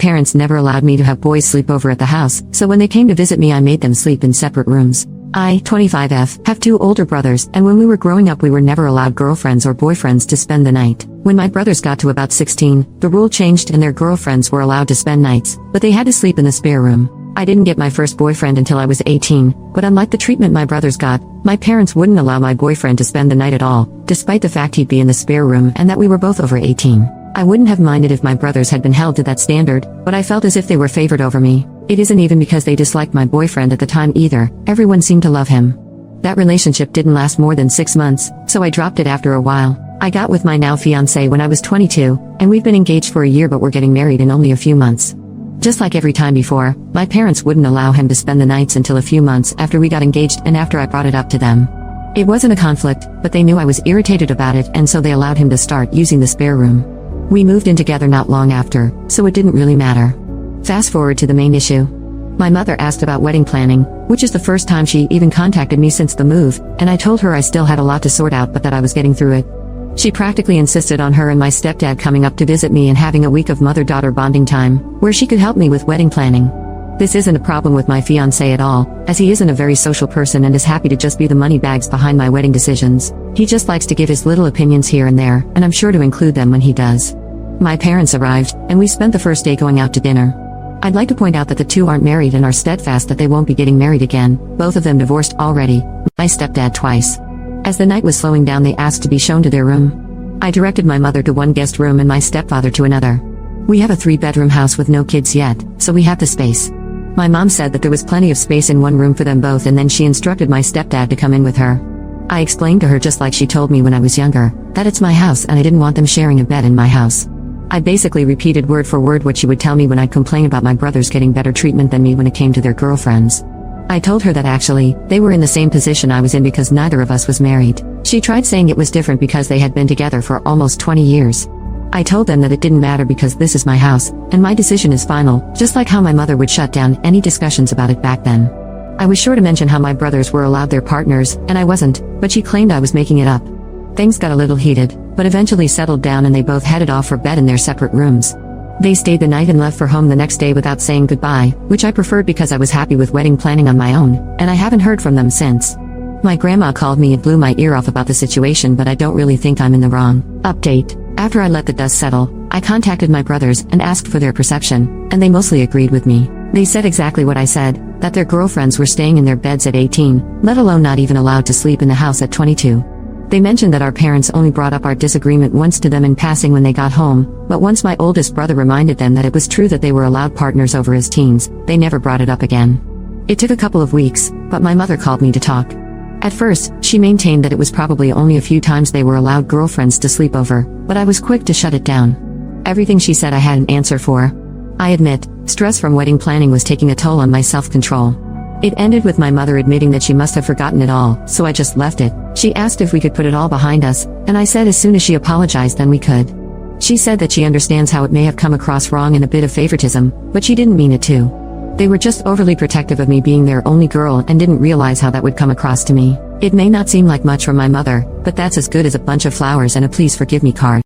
parents never allowed me to have boys sleep over at the house, so when they came to visit me I made them sleep in separate rooms. I, 25F, have 2 older brothers, and when we were growing up we were never allowed girlfriends or boyfriends to spend the night. When my brothers got to about 16, the rule changed and their girlfriends were allowed to spend nights, but they had to sleep in the spare room. I didn't get my first boyfriend until I was 18, but unlike the treatment my brothers got, my parents wouldn't allow my boyfriend to spend the night at all, despite the fact he'd be in the spare room and that we were both over 18. I wouldn't have minded if my brothers had been held to that standard, but I felt as if they were favored over me. It isn't even because they disliked my boyfriend at the time either, everyone seemed to love him. That relationship didn't last more than 6 months, so I dropped it after a while. I got with my now fiancé when I was 22, and we've been engaged for a year but we're getting married in only a few months. Just like every time before, my parents wouldn't allow him to spend the nights until a few months after we got engaged and after I brought it up to them. It wasn't a conflict, but they knew I was irritated about it and so they allowed him to start using the spare room. We moved in together not long after, so it didn't really matter. Fast forward to the main issue. My mother asked about wedding planning, which is the first time she even contacted me since the move, and I told her I still had a lot to sort out but that I was getting through it. She practically insisted on her and my stepdad coming up to visit me and having a week of mother-daughter bonding time, where she could help me with wedding planning. This isn't a problem with my fiancé at all, as he isn't a very social person and is happy to just be the money bags behind my wedding decisions. He just likes to give his little opinions here and there, and I'm sure to include them when he does. My parents arrived, and we spent the first day going out to dinner. I'd like to point out that the 2 aren't married and are steadfast that they won't be getting married again, both of them divorced already, my stepdad twice. As the night was slowing down they asked to be shown to their room. I directed my mother to one guest room and my stepfather to another. We have a 3-bedroom house with no kids yet, so we have the space. My mom said that there was plenty of space in one room for them both and then she instructed my stepdad to come in with her. I explained to her just like she told me when I was younger, that it's my house and I didn't want them sharing a bed in my house. I basically repeated word for word what she would tell me when I'd complain about my brothers getting better treatment than me when it came to their girlfriends. I told her that actually, they were in the same position I was in because neither of us was married. She tried saying it was different because they had been together for almost 20 years. I told them that it didn't matter because this is my house, and my decision is final, just like how my mother would shut down any discussions about it back then. I was sure to mention how my brothers were allowed their partners, and I wasn't, but she claimed I was making it up. Things got a little heated, but eventually settled down and they both headed off for bed in their separate rooms. They stayed the night and left for home the next day without saying goodbye, which I preferred because I was happy with wedding planning on my own, and I haven't heard from them since. My grandma called me and blew my ear off about the situation but I don't really think I'm in the wrong. Update. After I let the dust settle, I contacted my brothers and asked for their perception, and they mostly agreed with me. They said exactly what I said, that their girlfriends were staying in their beds at 18, let alone not even allowed to sleep in the house at 22. They mentioned that our parents only brought up our disagreement once to them in passing when they got home, but once my oldest brother reminded them that it was true that they were allowed partners over as teens, they never brought it up again. It took a couple of weeks, but my mother called me to talk. At first, she maintained that it was probably only a few times they were allowed girlfriends to sleep over, but I was quick to shut it down. Everything she said I had an answer for. I admit, stress from wedding planning was taking a toll on my self-control. It ended with my mother admitting that she must have forgotten it all, so I just left it. She asked if we could put it all behind us, and I said as soon as she apologized then we could. She said that she understands how it may have come across wrong and a bit of favoritism, but she didn't mean it to. They were just overly protective of me being their only girl and didn't realize how that would come across to me. It may not seem like much from my mother, but that's as good as a bunch of flowers and a please forgive me card.